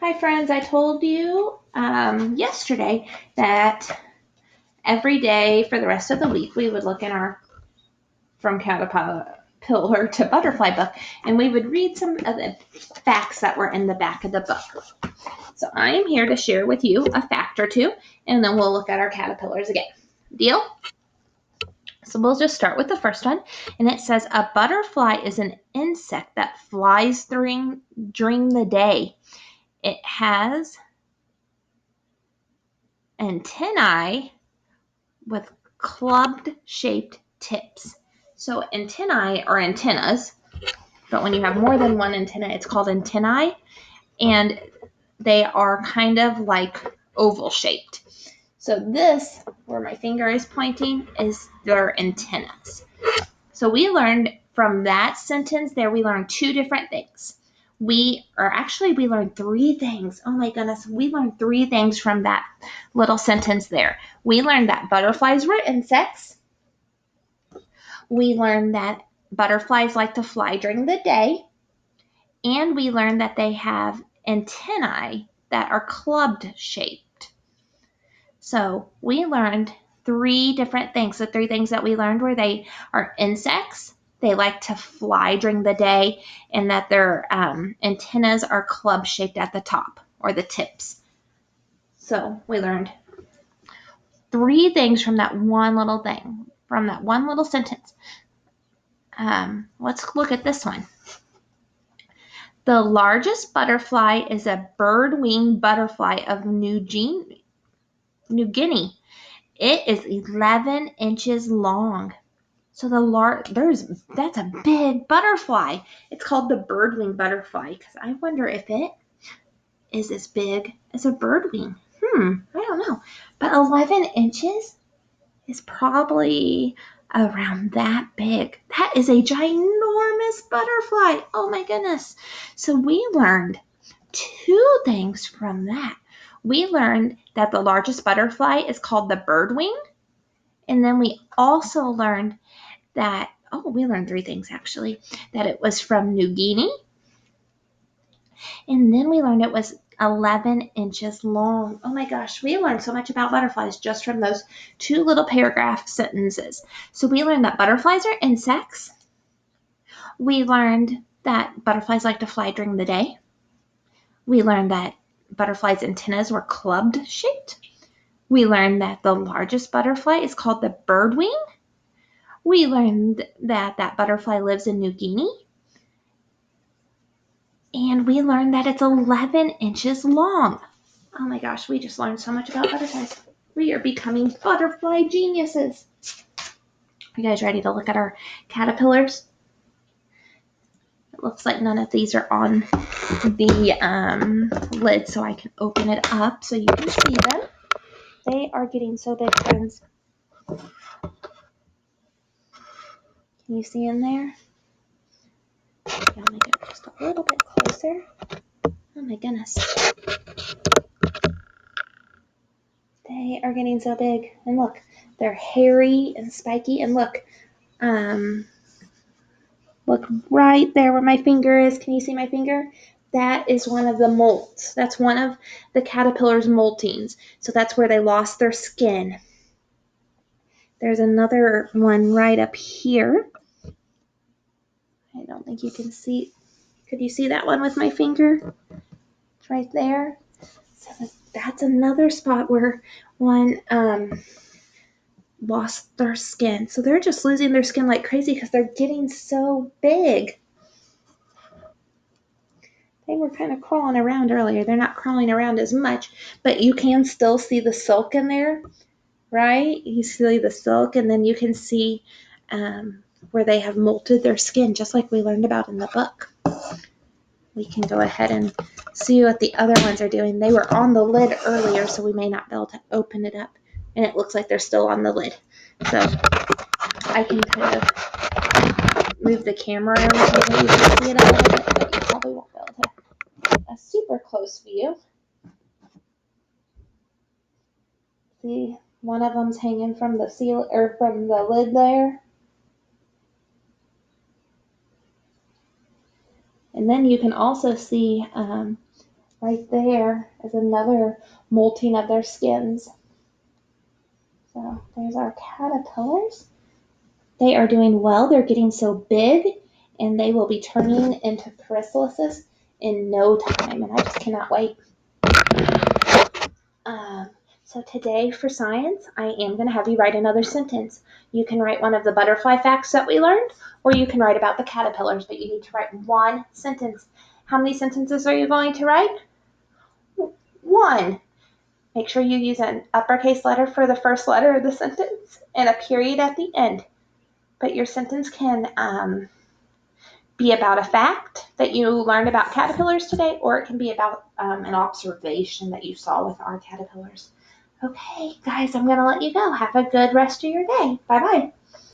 Hi friends, I told you yesterday that every day for the rest of the week we would look in our From Caterpillar to Butterfly book and we would read some of the facts that were in the back of the book. So I am here to share with you a fact or two and then we'll look at our caterpillars again. Deal? So we'll just start with the first one, and it says a butterfly is an insect that flies during the day. It has antennae with clubbed shaped tips. So antennae are antennas, but when you have more than one antenna, it's called antennae, and they are kind of like oval shaped. So this, where my finger is pointing, is their antennas. So we learned from that sentence there, we learned two different things. We learned three things. Oh my goodness, we learned three things from that little sentence there. We learned that butterflies were insects. We learned that butterflies like to fly during the day. And we learned that they have antennae that are clubbed shaped. So we learned three different things. The three things that we learned were they are insects, they like to fly during the day, and that their antennas are club shaped at the top or the tips. So we learned three things from that one little thing, from that one little sentence. Let's look at this one. The largest butterfly is a bird-winged butterfly of New Guinea. It is 11 inches long. So that's a big butterfly. It's called the bird-winged butterfly because I wonder if it is as big as a bird wing. I don't know. But 11 inches is probably around that big. That is a ginormous butterfly. Oh my goodness. So we learned two things from that. We learned that the largest butterfly is called the birdwing. And then we also learned that, we learned three things actually, that it was from New Guinea. And then we learned it was 11 inches long. Oh my gosh, we learned so much about butterflies just from those two little paragraph sentences. So we learned that butterflies are insects. We learned that butterflies like to fly during the day. We learned that butterflies' antennas were clubbed shaped. We learned that the largest butterfly is called the birdwing. We learned that that butterfly lives in New Guinea. And we learned that it's 11 inches long. Oh my gosh, we just learned so much about butterflies. We are becoming butterfly geniuses. Are you guys ready to look at our caterpillars? It looks like none of these are on the lid, so I can open it up so you can see them. They are getting so big, friends. Can you see in there? I'll make it just a little bit closer. Oh my goodness. They are getting so big. And look, they're hairy and spiky. And look right there where my finger is. Can you see my finger? That is one of the molts. That's one of the caterpillar's moltings. So that's where they lost their skin. There's another one right up here. I don't think you can see. Could you see that one with my finger? It's right there. So that's another spot where one lost their skin. So they're just losing their skin like crazy because they're getting so big. They were kind of crawling around earlier. They're not crawling around as much, but you can still see the silk in there, right? You see the silk, and then you can see where they have molted their skin, just like we learned about in the book. We can go ahead and see what the other ones are doing. They were on the lid earlier, so we may not be able to open it up, and it looks like they're still on the lid. So I can kind of move the camera around so maybe you can see it a little bit, but you probably won't be able to. A super close view. See, one of them's hanging from the seal or from the lid there. And then you can also see right there is another molting of their skins. So there's our caterpillars. They are doing well. They're getting so big, and they will be turning into chrysalises in no time, and I just cannot wait. So today for science, I am going to have you write another sentence. You can write one of the butterfly facts that we learned, or you can write about the caterpillars, but you need to write one sentence. How many sentences are you going to write? One. Make sure you use an uppercase letter for the first letter of the sentence and a period at the end. But your sentence can be about a fact that you learned about caterpillars today, or it can be about an observation that you saw with our caterpillars. Okay, guys, I'm going to let you go. Have a good rest of your day. Bye-bye.